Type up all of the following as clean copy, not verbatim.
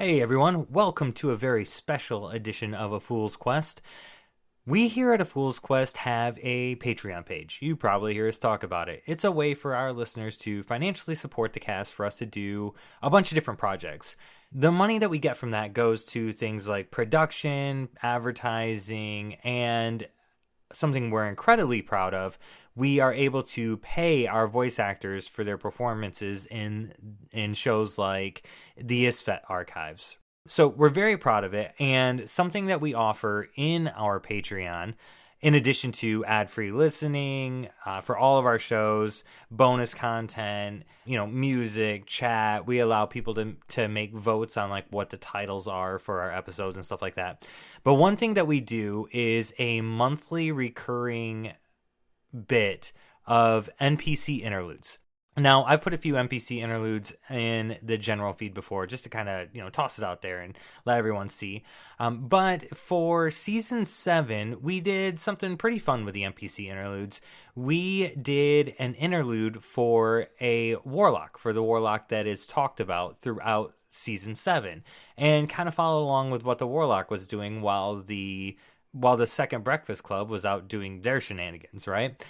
Hey everyone, welcome to a very special edition of A Fool's Quest. We here at A Fool's Quest have a Patreon page. You probably hear us talk about it. It's a way for our listeners to financially support the cast for us to do a bunch of different projects. The money that we get from that goes to things like production, advertising, and something we're incredibly proud of. We are able to pay our voice actors for their performances in shows like the ISFET archives. So we're very proud of it, and something that we offer in our Patreon, in addition to ad-free listening for all of our shows, bonus content, music, chat. We allow people to make votes on like what the titles are for our episodes and stuff like that. But one thing that we do is a monthly recurring bit of NPC interludes. Now, I've put a few NPC interludes in the general feed before just to kind of, toss it out there and let everyone see. But for season 7, we did something pretty fun with the NPC interludes. We did an interlude for a Warlock, for the Warlock that is talked about throughout season 7, and kind of follow along with what the Warlock was doing while the Second Breakfast Club was out doing their shenanigans, right?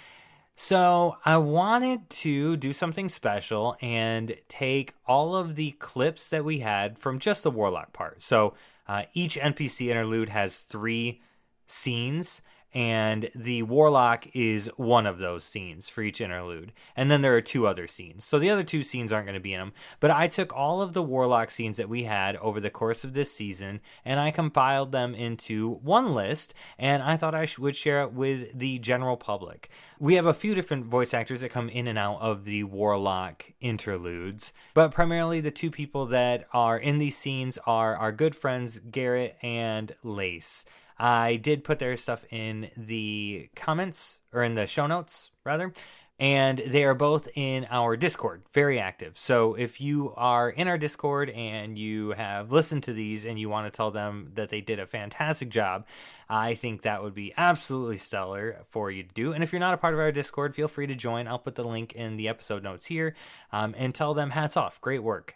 So I wanted to do something special and take all of the clips that we had from just the Warlock part. So each NPC interlude has 3 scenes, and the Warlock is one of those scenes for each interlude. And then there are 2 other scenes. So the other 2 scenes aren't going to be in them. But I took all of the Warlock scenes that we had over the course of this season, and I compiled them into one list, and I thought I would share it with the general public. We have a few different voice actors that come in and out of the Warlock interludes, but primarily the 2 people that are in these scenes are our good friends Garrett and Lace. I did put their stuff in the comments, or in the show notes, rather, and they are both in our Discord, very active. So if you are in our Discord and you have listened to these and you want to tell them that they did a fantastic job, I think that would be absolutely stellar for you to do. And if you're not a part of our Discord, feel free to join. I'll put the link in the episode notes here, and tell them hats off. Great work.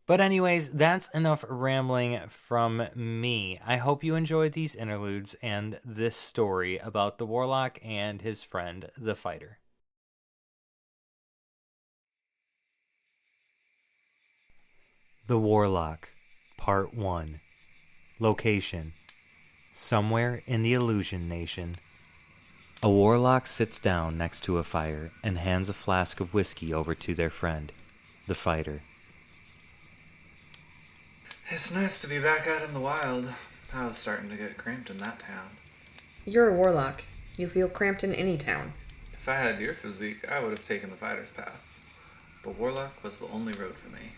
But anyways, that's enough rambling from me. I hope you enjoyed these interludes and this story about the Warlock and his friend, the Fighter. The Warlock, Part 1. Location: somewhere in the Illusion Nation. A Warlock sits down next to a fire and hands a flask of whiskey over to their friend, the Fighter. It's nice to be back out in the wild. I was starting to get cramped in that town. You're a Warlock. You feel cramped in any town. If I had your physique, I would have taken the fighter's path. But Warlock was the only road for me.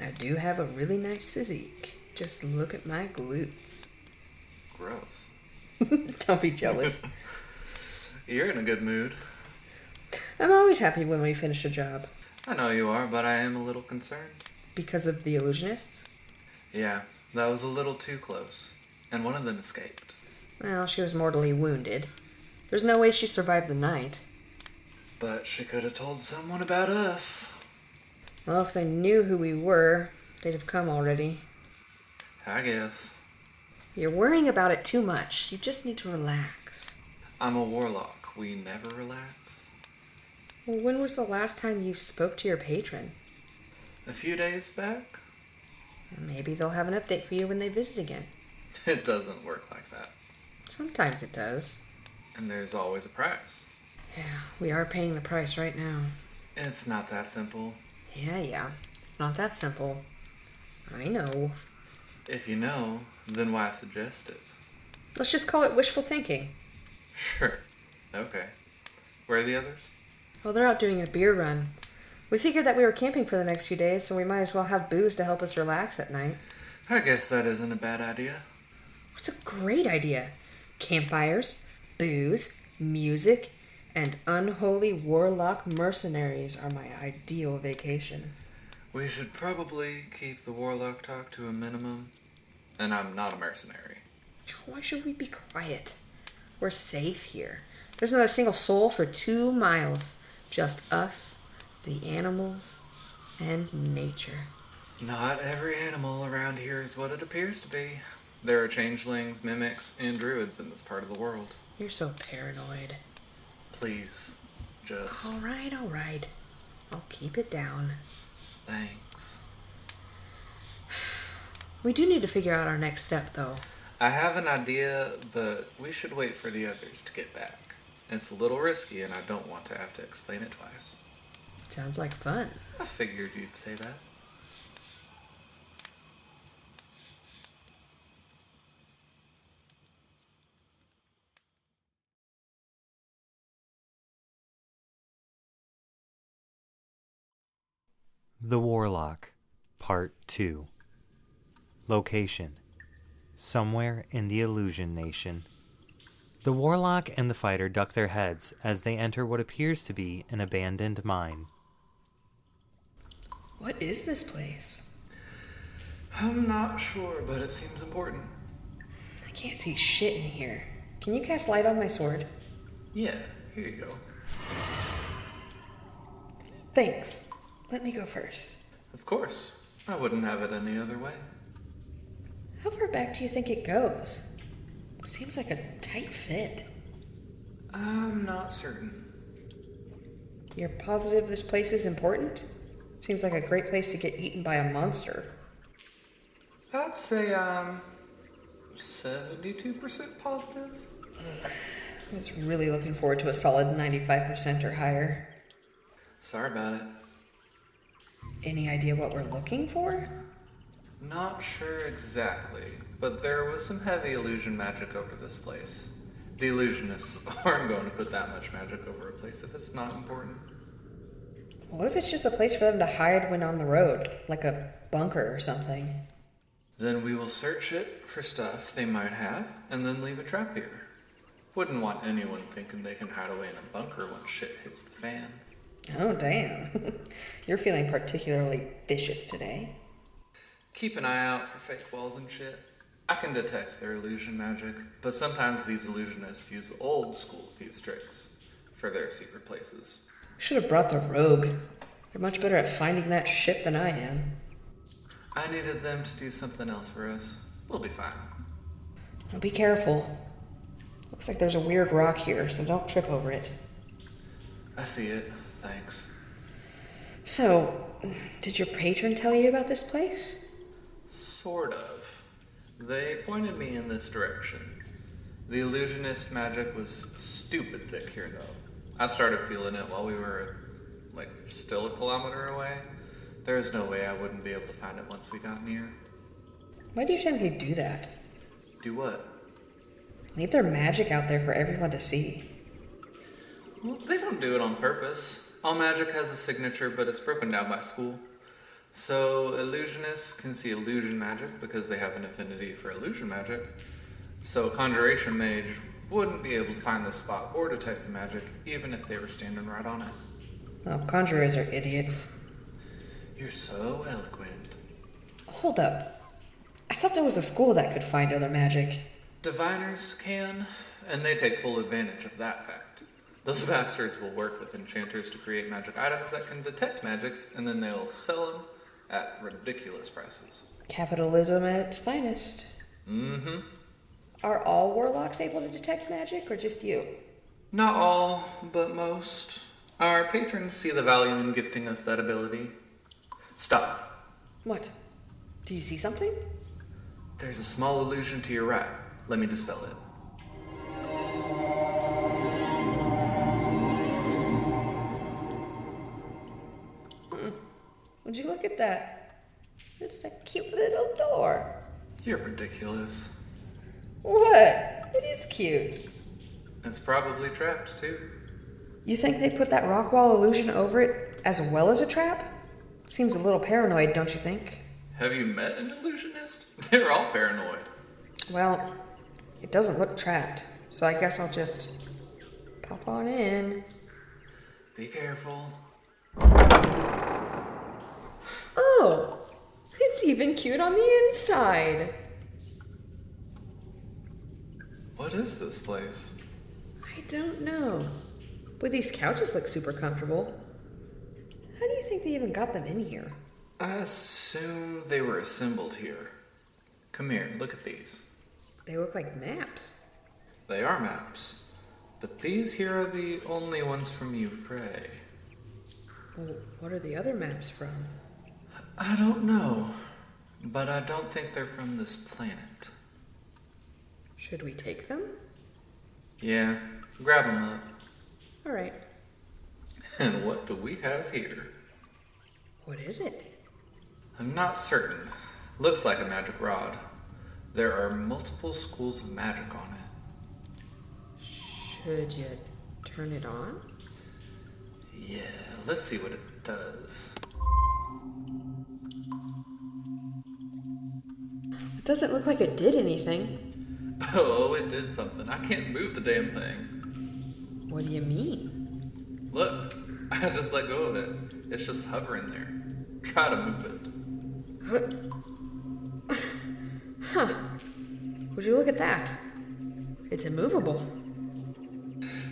I do have a really nice physique. Just look at my glutes. Gross. Don't be jealous. You're in a good mood. I'm always happy when we finish a job. I know you are, but I am a little concerned. Because of the illusionists? Yeah, that was a little too close. And one of them escaped. Well, she was mortally wounded. There's no way she survived the night. But she could have told someone about us. Well, if they knew who we were, they'd have come already. I guess. You're worrying about it too much. You just need to relax. I'm a Warlock. We never relax. Well, when was the last time you spoke to your patron? A few days back? Maybe they'll have an update for you when they visit again. It doesn't work like that. Sometimes it does. And there's always a price. Yeah, we are paying the price right now. It's not that simple. Yeah. It's not that simple. I know. If you know, then why suggest it? Let's just call it wishful thinking. Sure. Okay. Where are the others? Well, they're out doing a beer run. We figured that we were camping for the next few days, so we might as well have booze to help us relax at night. I guess that isn't a bad idea. What's a great idea? Campfires, booze, music, and unholy Warlock mercenaries are my ideal vacation. We should probably keep the Warlock talk to a minimum. And I'm not a mercenary. Why should we be quiet? We're safe here. There's not a single soul for 2 miles. Just us, the animals, and nature. Not every animal around here is what it appears to be. There are changelings, mimics, and druids in this part of the world. You're so paranoid. Please, just... All right. I'll keep it down. Thanks. We do need to figure out our next step, though. I have an idea, but we should wait for the others to get back. It's a little risky, and I don't want to have to explain it twice. Sounds like fun. I figured you'd say that. The Warlock, Part 2. Location: somewhere in the Illusion Nation. The Warlock and the fighter duck their heads as they enter what appears to be an abandoned mine. What is this place? I'm not sure, but it seems important. I can't see shit in here. Can you cast light on my sword? Yeah, here you go. Thanks. Let me go first. Of course. I wouldn't have it any other way. How far back do you think it goes? Seems like a tight fit. I'm not certain. You're positive this place is important? Seems like a great place to get eaten by a monster. I'd say I'm 72% positive. I was really looking forward to a solid 95% or higher. Sorry about it. Any idea what we're looking for? Not sure exactly, but there was some heavy illusion magic over this place. The illusionists aren't going to put that much magic over a place if it's not important. What if it's just a place for them to hide when on the road, like a bunker or something? Then we will search it for stuff they might have, and then leave a trap here. Wouldn't want anyone thinking they can hide away in a bunker when shit hits the fan. Oh, damn. You're feeling particularly vicious today. Keep an eye out for fake walls and shit. I can detect their illusion magic, but sometimes these illusionists use old school thieves' tricks for their secret places. Should have brought the rogue. They're much better at finding that shit than I am. I needed them to do something else for us. We'll be fine. Now be careful. Looks like there's a weird rock here, so don't trip over it. I see it. Thanks. So, did your patron tell you about this place? Sort of. They pointed me in this direction. The illusionist magic was stupid thick here, though. I started feeling it while we were, still a kilometer away. There's no way I wouldn't be able to find it once we got near. Why do you think they do that? Do what? Leave their magic out there for everyone to see. Well, they don't do it on purpose. All magic has a signature, but it's broken down by school. So illusionists can see illusion magic because they have an affinity for illusion magic. So a conjuration mage wouldn't be able to find the spot or detect the magic, even if they were standing right on it. Well, conjurers are idiots. You're so eloquent. Hold up. I thought there was a school that could find other magic. Diviners can, and they take full advantage of that fact. Those bastards will work with enchanters to create magic items that can detect magics, and then they'll sell them at ridiculous prices. Capitalism at its finest. Mm-hmm. Are all warlocks able to detect magic, or just you? Not all, but most. Our patrons see the value in gifting us that ability. Stop. What? Do you see something? There's a small illusion to your right. Let me dispel it. Would you look at that? It's a cute little door. You're ridiculous. What? It is cute. It's probably trapped, too. You think they put that rock wall illusion over it as well as a trap? Seems a little paranoid, don't you think? Have you met an illusionist? They're all paranoid. Well, it doesn't look trapped, so I guess I'll just pop on in. Be careful. Oh, it's even cute on the inside. What is this place? I don't know, but these couches look super comfortable. How do you think they even got them in here? I assume they were assembled here. Come here, look at these. They look like maps. They are maps. But these here are the only ones from Frey. Well, what are the other maps from? I don't know. But I don't think they're from this planet. Should we take them? Yeah, grab them up. All right. And what do we have here? What is it? I'm not certain. Looks like a magic rod. There are multiple schools of magic on it. Should you turn it on? Yeah, let's see what it does. It doesn't look like it did anything. Oh, it did something. I can't move the damn thing. What do you mean? Look, I just let go of it. It's just hovering there. Try to move it. Huh. Would you look at that? It's immovable.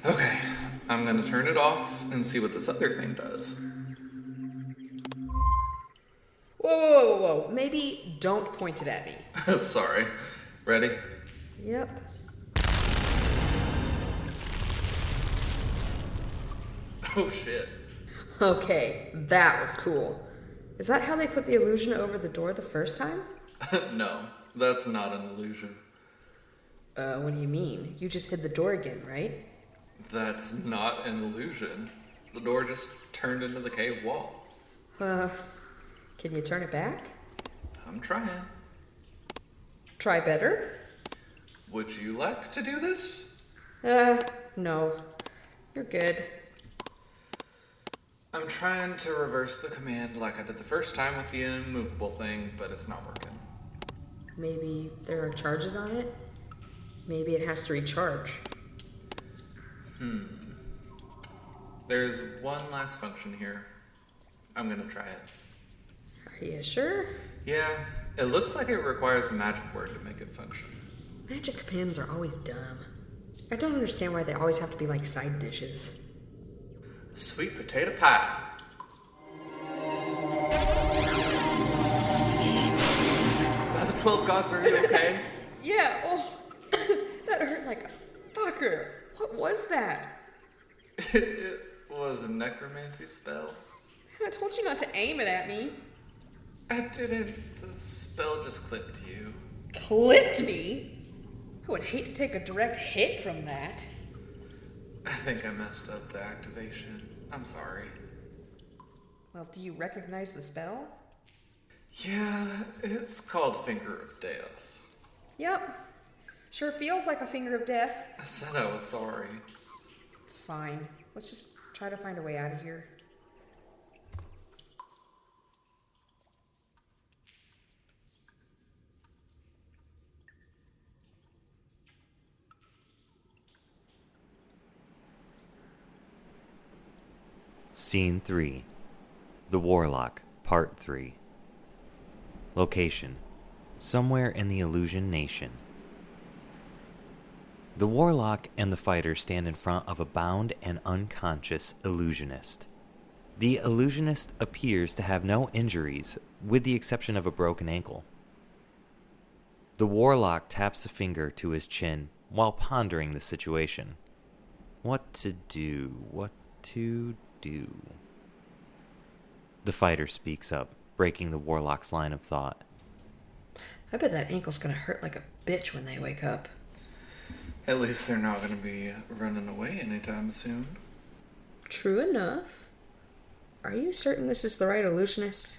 Okay, I'm gonna turn it off and see what this other thing does. Whoa. Maybe don't point it at me. Sorry. Ready? Yep. Oh shit. Okay, that was cool. Is that how they put the illusion over the door the first time? No, that's not an illusion. What do you mean? You just hid the door again, right? That's not an illusion. The door just turned into the cave wall. Can you turn it back? I'm trying. Try better? Would you like to do this? No. You're good. I'm trying to reverse the command like I did the first time with the immovable thing, but it's not working. Maybe there are charges on it? Maybe it has to recharge. There's one last function here. I'm gonna try it. Are you sure? Yeah, it looks like it requires a magic word to make it function. Magic pins are always dumb. I don't understand why they always have to be like side dishes. Sweet potato pie. By the 12 gods, are you okay? Yeah, oh, that hurt like a fucker. What was that? It was a necromancy spell. I told you not to aim it at me. I didn't. The spell just clipped you. Clipped me? I would hate to take a direct hit from that. I think I messed up the activation. I'm sorry. Well, do you recognize the spell? Yeah, it's called Finger of Death. Yep. Sure feels like a finger of death. I said I was sorry. It's fine. Let's just try to find a way out of here. Scene 3. The Warlock, Part 3. Location: somewhere in the Illusion Nation. The Warlock and the fighter stand in front of a bound and unconscious illusionist. The illusionist appears to have no injuries, with the exception of a broken ankle. The Warlock taps a finger to his chin while pondering the situation. What to do? The fighter speaks up, breaking the Warlock's line of thought. I bet that ankle's gonna hurt like a bitch when they wake up. At least they're not going to be running away anytime soon. True enough. Are you certain this is the right illusionist?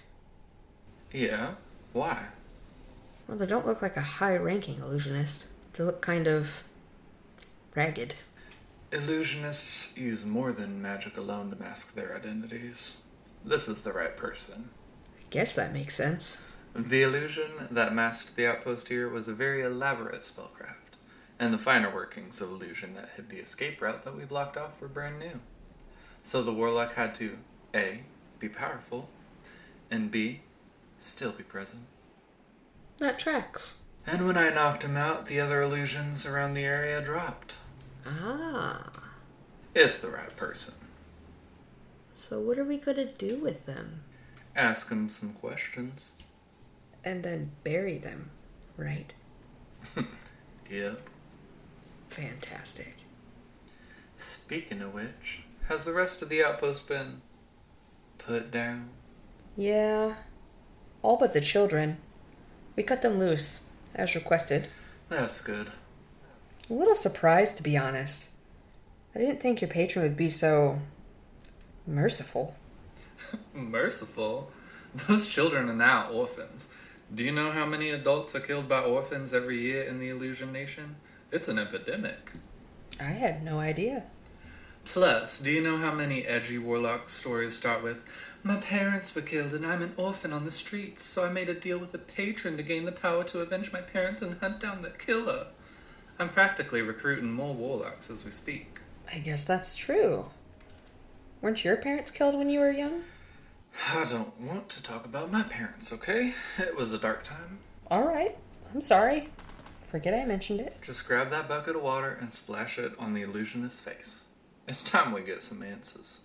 Yeah, why? Well, they don't look like a high-ranking illusionist. They look kind of ragged. Illusionists use more than magic alone to mask their identities. This is the right person. I guess that makes sense. The illusion that masked the outpost here was a very elaborate spellcraft, and the finer workings of illusion that hid the escape route that we blocked off were brand new. So the Warlock had to, A, be powerful, and B, still be present. That tracks. And when I knocked him out, the other illusions around the area dropped. Ah. It's the right person. So what are we gonna do with them? Ask him some questions. And then bury them, right? Yep. Fantastic. Speaking of which, has the rest of the outpost been put down? Yeah, all but the children. We cut them loose, as requested. That's good. A little surprised, to be honest. I didn't think your patron would be so merciful. Merciful? Those children are now orphans. Do you know how many adults are killed by orphans every year in the Illusion Nation? It's an epidemic. I had no idea. Plus, do you know how many edgy Warlock stories start with, "My parents were killed and I'm an orphan on the streets, so I made a deal with a patron to gain the power to avenge my parents and hunt down the killer." I'm practically recruiting more Warlocks as we speak. I guess that's true. Weren't your parents killed when you were young? I don't want to talk about my parents, okay? It was a dark time. All right. I'm sorry. Forget I mentioned it. Just grab that bucket of water and splash it on the illusionist's face. It's time we get some answers.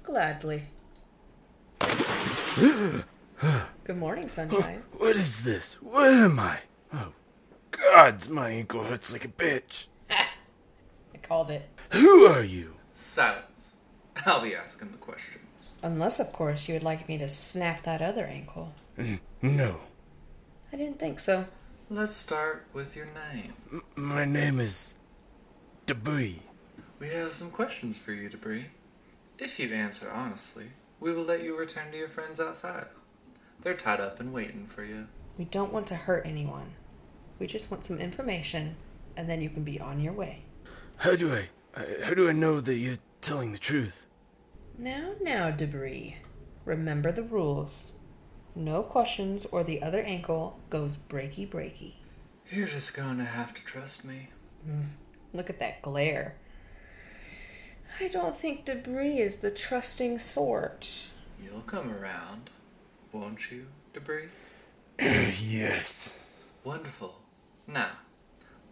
Gladly. Good morning, sunshine. What is this? Where am I? Oh, God, my ankle hurts like a bitch. I called it. Who are you? Silence. I'll be asking the questions. Unless, of course, you would like me to snap that other ankle. No. I didn't think so. Let's start with your name. My name is Debris. We have some questions for you, Debris. If you answer honestly, we will let you return to your friends outside. They're tied up and waiting for you. We don't want to hurt anyone. We just want some information, and then you can be on your way. How do I know that you're telling the truth? Now, Debris. Remember the rules. No questions or the other ankle goes breaky. You're just going to have to trust me. Look at that glare. I don't think Debris is the trusting sort. You'll come around, won't you, Debris? Yes. Wonderful. Now,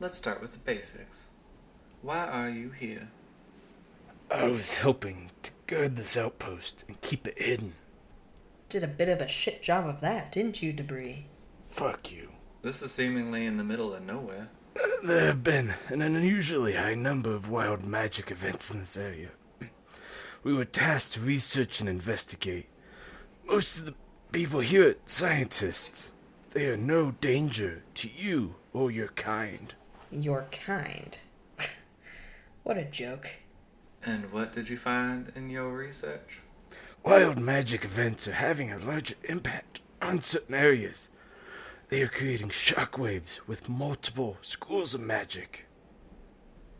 let's start with the basics. Why are you here? I was helping to guard this outpost and keep it hidden. Did a bit of a shit job of that, didn't you, Debris? Fuck you. This is seemingly in the middle of nowhere. There have been an unusually high number of wild magic events in this area. We were tasked to research and investigate. Most of the people here are scientists. They are no danger to you or your kind. Your kind. What a joke. And what did you find in your research? Wild magic events are having a larger impact on certain areas. They are creating shockwaves with multiple schools of magic.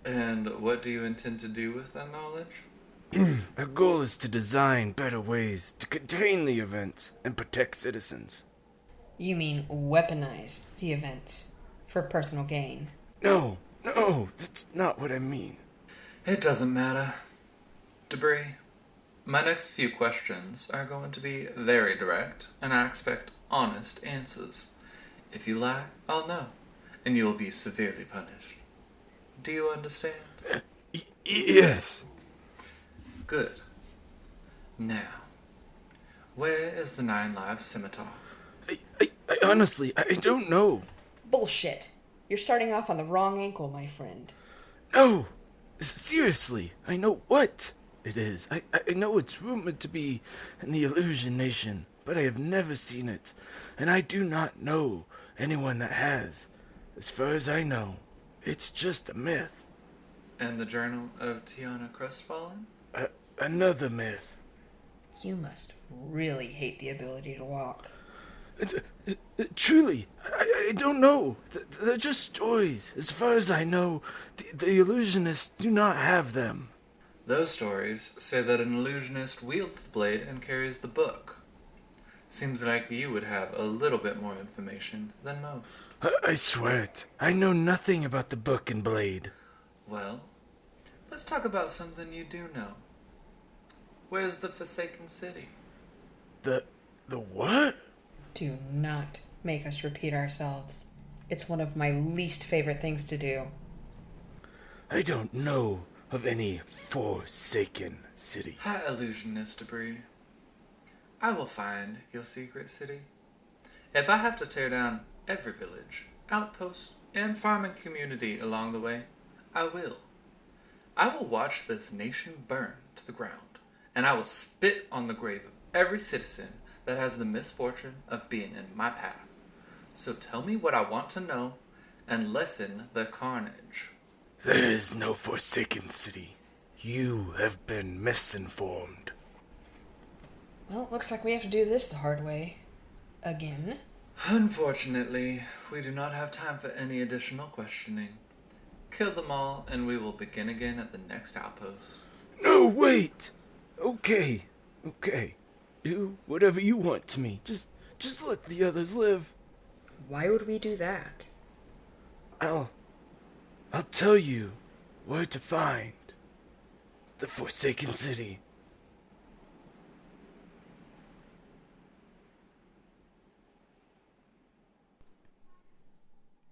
And what do you intend to do with that knowledge? Our goal is to design better ways to contain the events and protect citizens. You mean weaponize the events for personal gain? No, that's not what I mean. It doesn't matter. Debris, my next few questions are going to be very direct, and I expect honest answers. If you lie, I'll know, and you will be severely punished. Do you understand? Yes. Good. Now, where is the 9 Lives Scimitar? I honestly, I don't know. Bullshit. You're starting off on the wrong ankle, my friend. No, seriously, I know what it is. I know it's rumored to be in the Illusion Nation, but I have never seen it, and I do not know anyone that has. As far as I know, it's just a myth. And the Journal of Tiana Crestfallen? Another myth. You must really hate the ability to walk. Truly, I don't know. They're just stories. As far as I know, the illusionists do not have them. Those stories say that an illusionist wields the blade and carries the book. Seems like you would have a little bit more information than most. I swear it. I know nothing about the book and blade. Well, let's talk about something you do know. Where's the Forsaken City? The what? Do not make us repeat ourselves. It's one of my least favorite things to do. I don't know of any Forsaken City. Hi, illusionist Debris. I will find your secret city. If I have to tear down every village, outpost, and farming community along the way, I will. I will watch this nation burn to the ground, and I will spit on the grave of every citizen that has the misfortune of being in my path. So tell me what I want to know, and lessen the carnage. There is no Forsaken City. You have been misinformed. Well, it looks like we have to do this the hard way. Again. Unfortunately, we do not have time for any additional questioning. Kill them all, and we will begin again at the next outpost. No, wait! Okay. Do whatever you want to me. Just let the others live. Why would we do that? I'll tell you where to find the Forsaken City.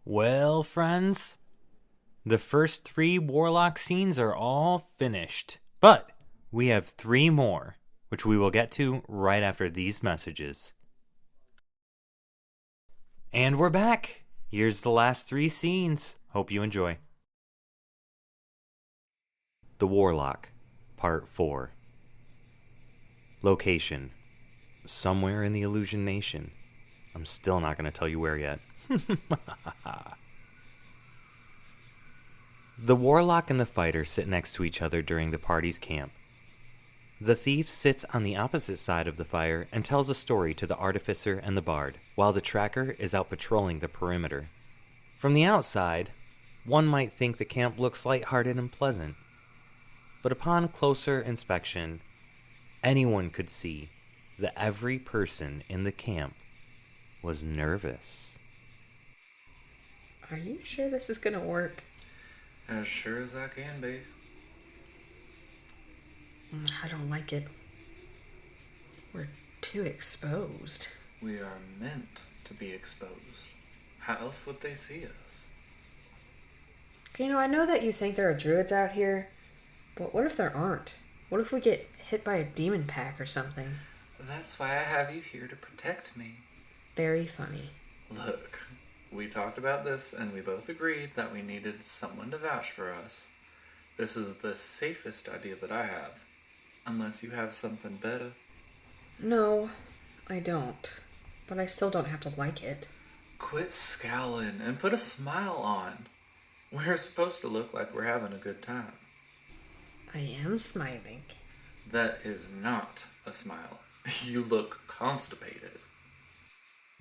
Well, friends, the first 3 Warlock scenes are all finished. But we have 3 more, which we will get to right after these messages. And we're back. Here's the last 3 scenes. Hope you enjoy. The Warlock, Part 4. Location: somewhere in the Illusion Nation. I'm still not going to tell you where yet. The Warlock and the Fighter sit next to each other during the party's camp. The thief sits on the opposite side of the fire and tells a story to the Artificer and the Bard, while the Tracker is out patrolling the perimeter. From the outside, one might think the camp looks lighthearted and pleasant. But upon closer inspection, anyone could see that every person in the camp was nervous. Are you sure this is gonna work? As sure as I can be. I don't like it. We're too exposed. We are meant to be exposed. How else would they see us? Okay, I know that you think there are druids out here, but what if there aren't? What if we get hit by a demon pack or something? That's why I have you here to protect me. Very funny. Look, we talked about this and we both agreed that we needed someone to vouch for us. This is the safest idea that I have. Unless you have something better. No, I don't. But I still don't have to like it. Quit scowling and put a smile on. We're supposed to look like we're having a good time. I am smiling. That is not a smile. You look constipated.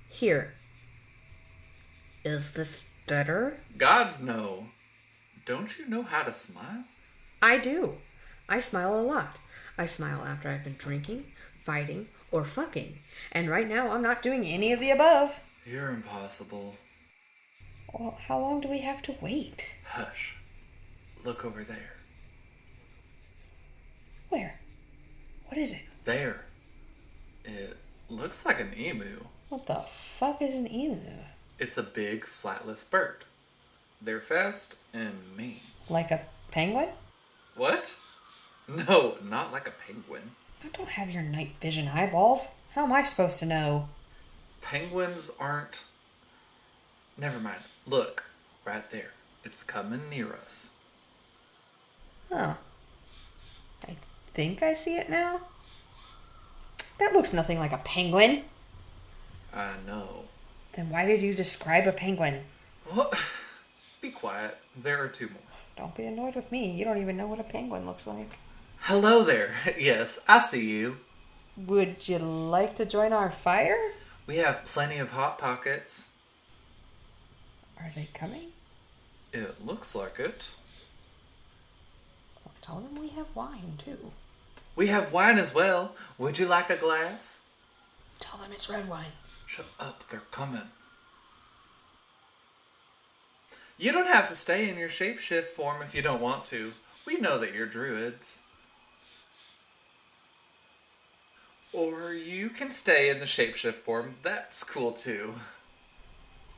Here. Is this better? Gods no. Don't you know how to smile? I do. I smile a lot. I smile after I've been drinking, fighting, or fucking. And right now I'm not doing any of the above. You're impossible. Well, how long do we have to wait? Hush. Look over there. Where? What is it? There. It looks like an emu. What the fuck is an emu? It's a big, flatless bird. They're fast and mean. Like a penguin? What? No, not like a penguin. I don't have your night vision eyeballs. How am I supposed to know? Penguins aren't... Never mind. Look, right there. It's coming near us. Huh. I think I see it now. That looks nothing like a penguin. I know. Then why did you describe a penguin? What? Be quiet. There are 2 more. Don't be annoyed with me. You don't even know what a penguin looks like. Hello there. Yes, I see you. Would you like to join our fire? We have plenty of Hot Pockets. Are they coming? It looks like it. Well, tell them we have wine, too. We have wine as well. Would you like a glass? Tell them it's red wine. Shut up, they're coming. You don't have to stay in your shapeshift form if you don't want to. We know that you're druids. Or you can stay in the shapeshift form. That's cool too.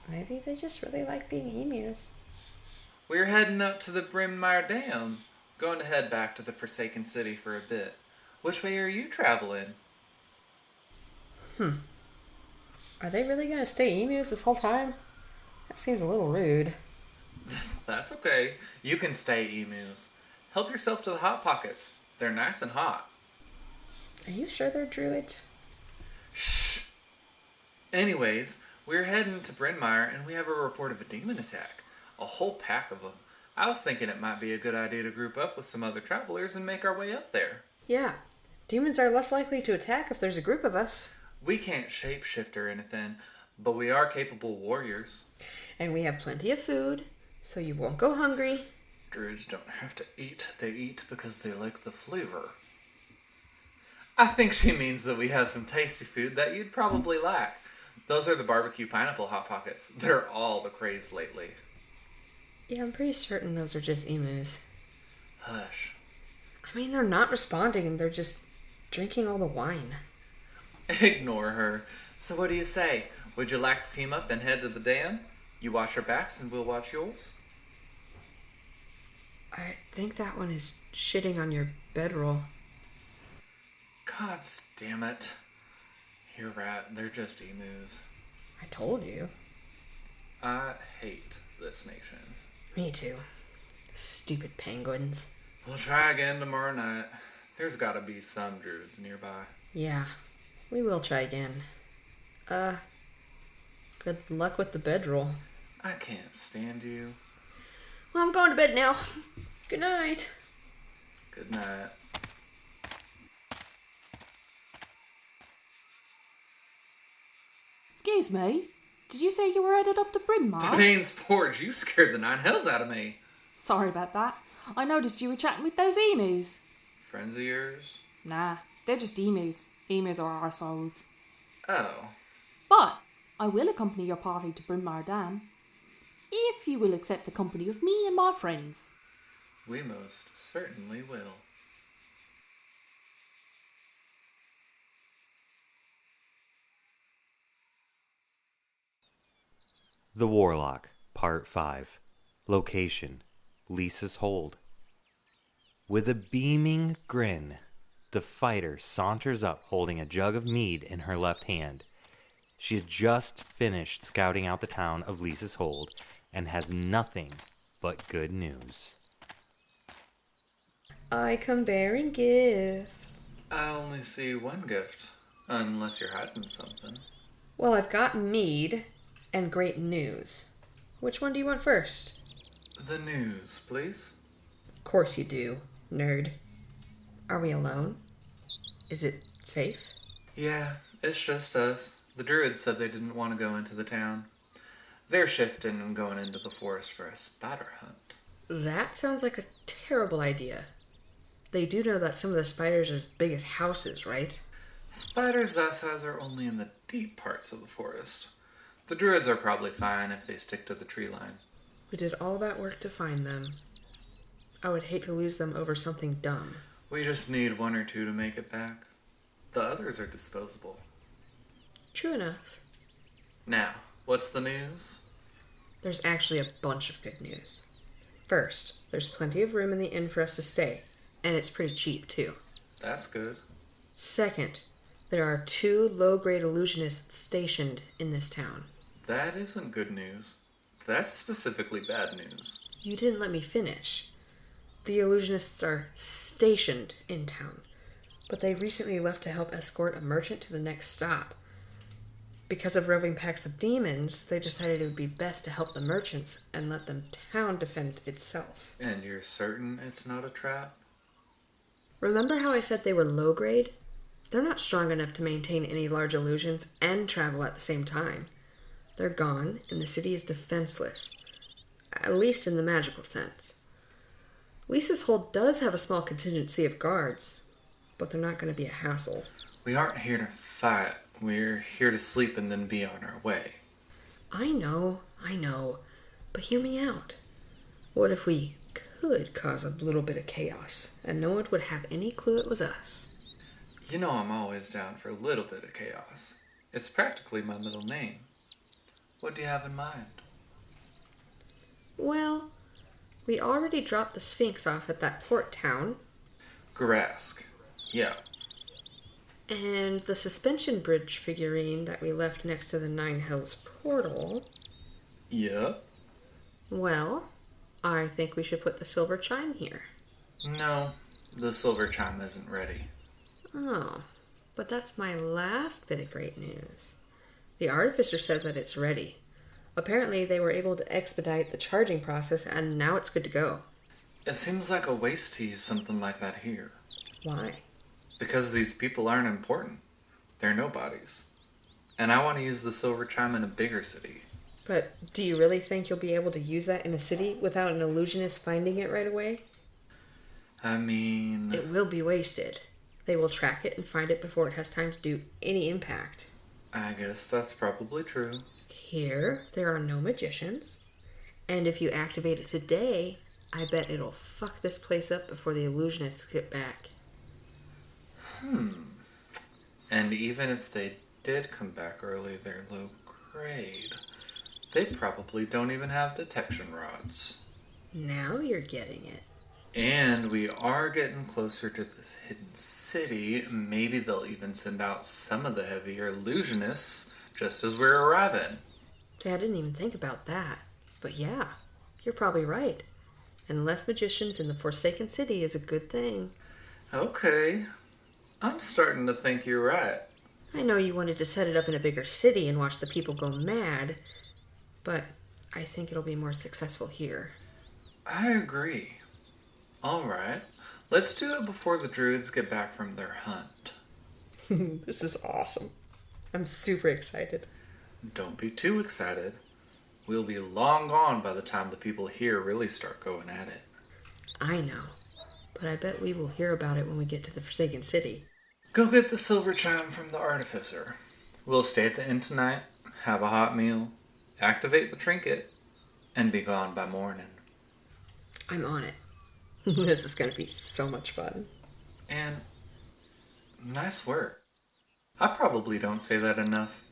Maybe they just really like being emus. We're heading up to the Brimmire Dam. Going to head back to the Forsaken City for a bit. Which way are you traveling? Are they really going to stay emus this whole time? That seems a little rude. That's okay. You can stay emus. Help yourself to the Hot Pockets. They're nice and hot. Are you sure they're druids? Shh! Anyways, we're heading to Bryn Mawr and we have a report of a demon attack. A whole pack of them. I was thinking it might be a good idea to group up with some other travelers and make our way up there. Yeah. Demons are less likely to attack if there's a group of us. We can't shapeshift or anything, but we are capable warriors. And we have plenty of food, so you won't go hungry. Druids don't have to eat. They eat because they like the flavor. I think she means that we have some tasty food that you'd probably lack. Those are the barbecue pineapple Hot Pockets. They're all the craze lately. Yeah, I'm pretty certain those are just emus. Hush. I mean, they're not responding. They're just drinking all the wine. Ignore her. So what do you say? Would you like to team up and head to the dam? You watch our backs and we'll watch yours? I think that one is shitting on your bedroll. God damn it. You're right. They're just emus. I told you. I hate this nation. Me too. Stupid penguins. We'll try again tomorrow night. There's gotta be some druids nearby. Yeah, we will try again. Good luck with the bedroll. I can't stand you. Well, I'm going to bed now. Good night. Good night. Excuse me, did you say you were headed up to Bryn Mawr? Bane's Forge, you scared the nine hells out of me. Sorry about that. I noticed you were chatting with those emus. Friends of yours? Nah, they're just emus. Emus are arseholes. Oh. But I will accompany your party to Bryn Mawr Dam, if you will accept the company of me and my friends. We most certainly will. The Warlock, Part 5. Location, Lisa's Hold. With a beaming grin, the fighter saunters up holding a jug of mead in her left hand. She had just finished scouting out the town of Lisa's Hold and has nothing but good news. I come bearing gifts. I only see one gift, unless you're hiding something. Well, I've got mead and great news. Which one do you want first? The news, please. Of course you do, nerd. Are we alone? Is it safe? Yeah, it's just us. The druids said they didn't want to go into the town. They're shifting and going into the forest for a spider hunt. That sounds like a terrible idea. They do know that some of the spiders are as big as houses, right? Spiders that size are only in the deep parts of the forest. The druids are probably fine if they stick to the tree line. We did all that work to find them. I would hate to lose them over something dumb. We just need one or two to make it back. The others are disposable. True enough. Now, what's the news? There's actually a bunch of good news. First, there's plenty of room in the inn for us to stay, and it's pretty cheap, too. That's good. Second, there are 2 low-grade illusionists stationed in this town. That isn't good news. That's specifically bad news. You didn't let me finish. The illusionists are stationed in town, but they recently left to help escort a merchant to the next stop. Because of roving packs of demons, they decided it would be best to help the merchants and let the town defend itself. And you're certain it's not a trap? Remember how I said they were low grade? They're not strong enough to maintain any large illusions and travel at the same time. They're gone, and the city is defenseless. At least in the magical sense. Lisa's Hold does have a small contingency of guards, but they're not going to be a hassle. We aren't here to fight. We're here to sleep and then be on our way. I know, but hear me out. What if we could cause a little bit of chaos, and no one would have any clue it was us? You know I'm always down for a little bit of chaos. It's practically my middle name. What do you have in mind? Well, we already dropped the Sphinx off at that port town. Garask. Yeah. And the suspension bridge figurine that we left next to the Nine Hells portal. Yep. Well, I think we should put the silver chime here. No, the silver chime isn't ready. Oh, but that's my last bit of great news. The artificer says that it's ready. Apparently they were able to expedite the charging process and now it's good to go. It seems like a waste to use something like that here. Why? Because these people aren't important. They're nobodies. And I want to use the silver chime in a bigger city. But do you really think you'll be able to use that in a city without an illusionist finding it right away? I mean... It will be wasted. They will track it and find it before it has time to do any impact. I guess that's probably true. Here, there are no magicians. And if you activate it today, I bet it'll fuck this place up before the illusionists get back. And even if they did come back early, they're low grade. They probably don't even have detection rods. Now you're getting it. And we are getting closer to the hidden city. Maybe they'll even send out some of the heavier illusionists just as we're arriving. I didn't even think about that. But yeah, you're probably right. And less magicians in the Forsaken City is a good thing. Okay. I'm starting to think you're right. I know you wanted to set it up in a bigger city and watch the people go mad, but I think it'll be more successful here. I agree. Alright, let's do it before the druids get back from their hunt. This is awesome. I'm super excited. Don't be too excited. We'll be long gone by the time the people here really start going at it. I know, but I bet we will hear about it when we get to the Forsaken City. Go get the silver chime from the artificer. We'll stay at the inn tonight, have a hot meal, activate the trinket, and be gone by morning. I'm on it. This is going to be so much fun. And nice work. I probably don't say that enough,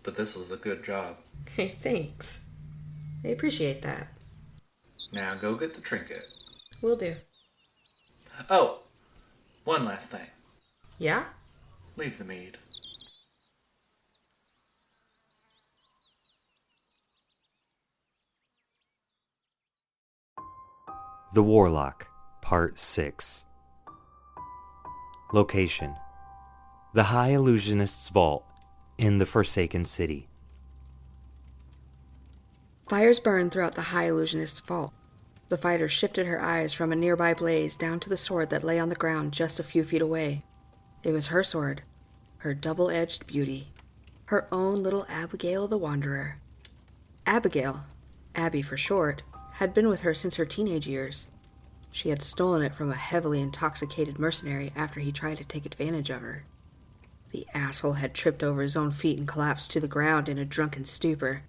but this was a good job. Hey, thanks. I appreciate that. Now go get the trinket. Will do. Oh, one last thing. Yeah? Leave the mead. The Warlock, Part 6. Location: the High Illusionist's Vault in the Forsaken City. Fires burned throughout the High Illusionist's vault. The fighter shifted her eyes from a nearby blaze down to the sword that lay on the ground just a few feet away. It was her sword, her double-edged beauty, her own little Abigail the Wanderer. Abigail, Abby for short, had been with her since her teenage years. She had stolen it from a heavily intoxicated mercenary after he tried to take advantage of her. The asshole had tripped over his own feet and collapsed to the ground in a drunken stupor.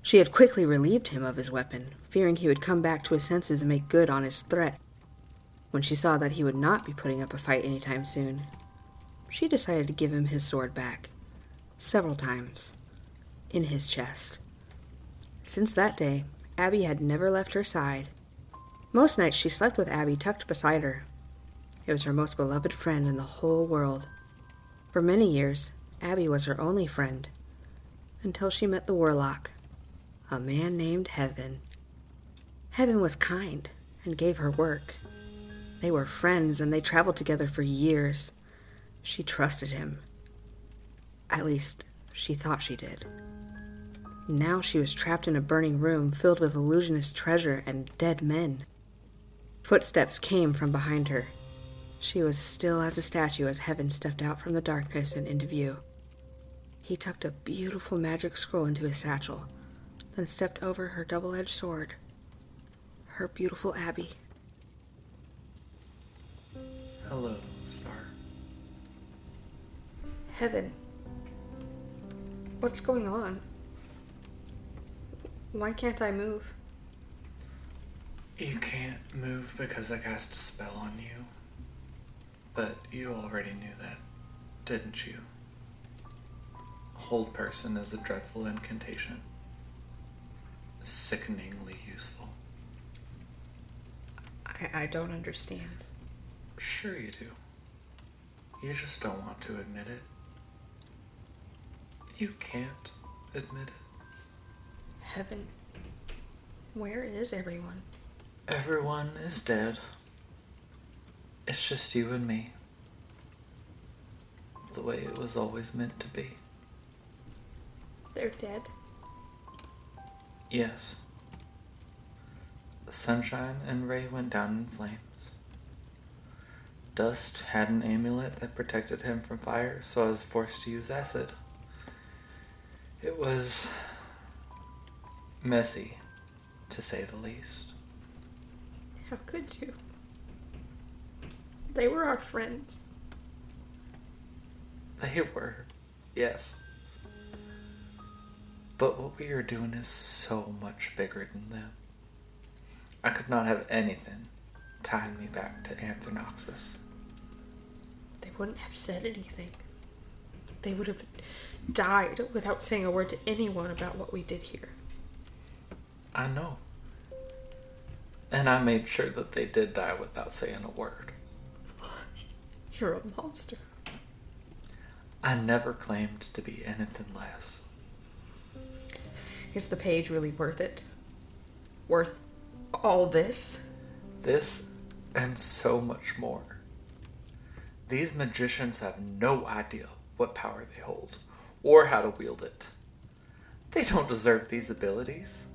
She had quickly relieved him of his weapon, fearing he would come back to his senses and make good on his threat. When she saw that he would not be putting up a fight anytime soon, she decided to give him his sword back, several times, in his chest. Since that day, Abby had never left her side. Most nights she slept with Abby tucked beside her. It was her most beloved friend in the whole world. For many years, Abby was her only friend, until she met the Warlock, a man named Heaven. Heaven was kind and gave her work. They were friends and they traveled together for years. She trusted him. At least, she thought she did. Now she was trapped in a burning room filled with illusionist treasure and dead men. Footsteps came from behind her. She was still as a statue as Heaven stepped out from the darkness and into view. He tucked a beautiful magic scroll into his satchel, then stepped over her double-edged sword. Her beautiful Abby. Hello, Star. Heaven. What's going on? Why can't I move? You can't move because I cast a spell on you. But you already knew that, didn't you? Hold Person is a dreadful incantation. Sickeningly useful. I don't understand. Sure you do. You just don't want to admit it. You can't admit it. Heaven, where is everyone? Everyone is dead. It's just you and me. The way it was always meant to be. They're dead? Yes. Sunshine and Ray went down in flames. Dust had an amulet that protected him from fire, so I was forced to use acid. It was messy, to say the least. How could you? They were our friends. They were, yes. But what we are doing is so much bigger than them. I could not have anything tying me back to Anthronoxus. They wouldn't have said anything. They would have died without saying a word to anyone about what we did here. I know. And I made sure that they did die without saying a word. You're a monster. I never claimed to be anything less. Is the page really worth it? Worth all this? This and so much more. These magicians have no idea what power they hold, or how to wield it. They don't deserve these abilities.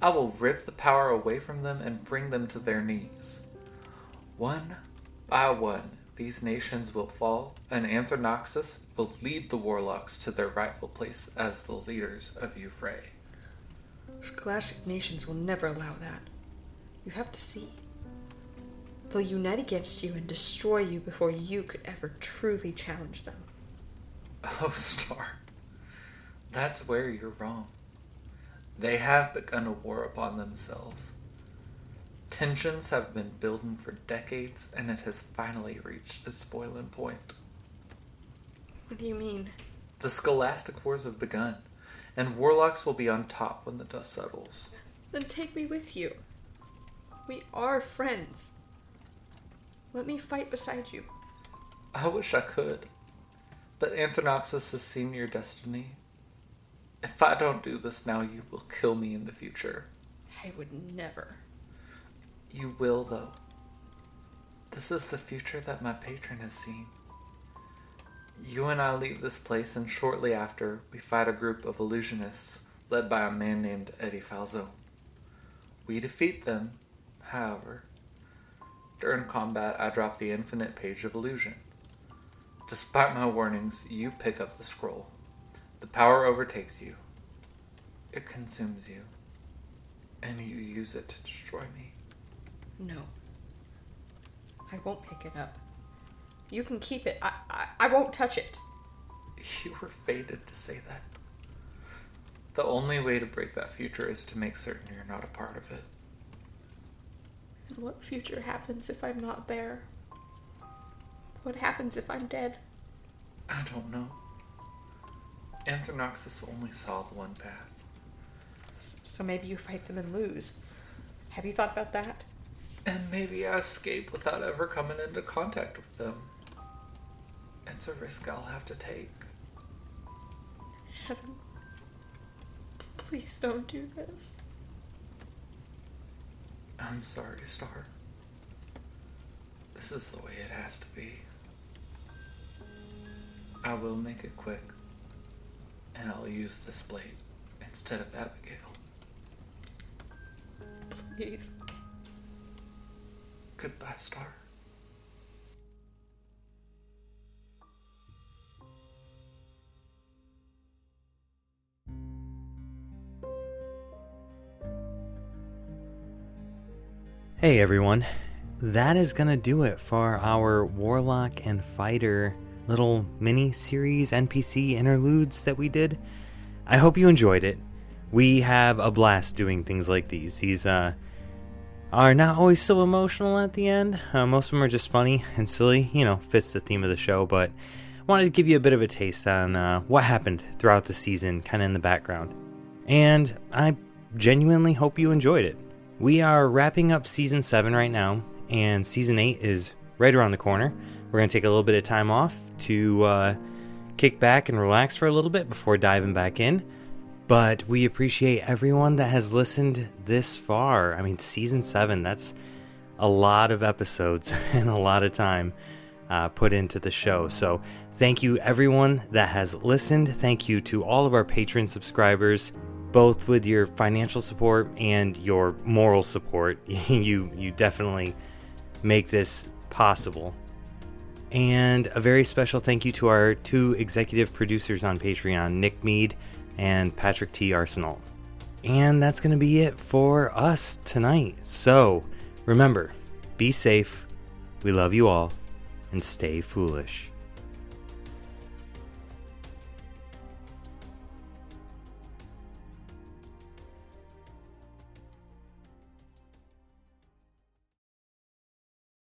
I will rip the power away from them and bring them to their knees. One by one, these nations will fall, and Anthronoxus will lead the Warlocks to their rightful place as the leaders of Euphrae. Scholastic nations will never allow that. You have to see. They'll unite against you and destroy you before you could ever truly challenge them. Oh, Star. That's where you're wrong. They have begun a war upon themselves. Tensions have been building for decades, and it has finally reached its boiling point. What do you mean? The Scholastic Wars have begun, and Warlocks will be on top when the dust settles. Then take me with you. We are friends. Let me fight beside you. I wish I could, but Anthronoxus has seen your destiny. If I don't do this now, you will kill me in the future. I would never. You will, though. This is the future that my patron has seen. You and I leave this place, and shortly after, we fight a group of illusionists led by a man named Eddie Falzo. We defeat them, however. During combat, I drop the infinite page of illusion. Despite my warnings, you pick up the scroll. The power overtakes you. It consumes you. And you use it to destroy me. No. I won't pick it up. You can keep it. I won't touch it. You were fated to say that. The only way to break that future is to make certain you're not a part of it. And what future happens if I'm not there? What happens if I'm dead? I don't know. Anthronoxus only saw the one path. So maybe you fight them and lose. Have you thought about that? And maybe I escape without ever coming into contact with them. It's a risk I'll have to take. Heaven, please don't do this. I'm sorry, Star. This is the way it has to be. I will make it quick, and I'll use this blade instead of Abigail. Please. Goodbye, Star. Hey everyone, that is gonna do it for our Warlock and Fighter little mini-series NPC interludes that we did. I hope you enjoyed it. We have a blast doing things like these. These are not always so emotional at the end. Most of them are just funny and silly, fits the theme of the show, but I wanted to give you a bit of a taste on what happened throughout the season, kind of in the background. And I genuinely hope you enjoyed it. We are wrapping up Season 7 right now, and Season 8 is right around the corner. We're going to take a little bit of time off to kick back and relax for a little bit before diving back in. But we appreciate everyone that has listened this far. I mean, season 7, that's a lot of episodes and a lot of time put into the show. So thank you everyone that has listened. Thank you to all of our Patreon subscribers, both with your financial support and your moral support. You definitely make this possible. And a very special thank you to our 2 executive producers on Patreon, Nick Mead and Patrick T. Arsenal. And that's going to be it for us tonight. So remember, be safe, we love you all, and stay foolish.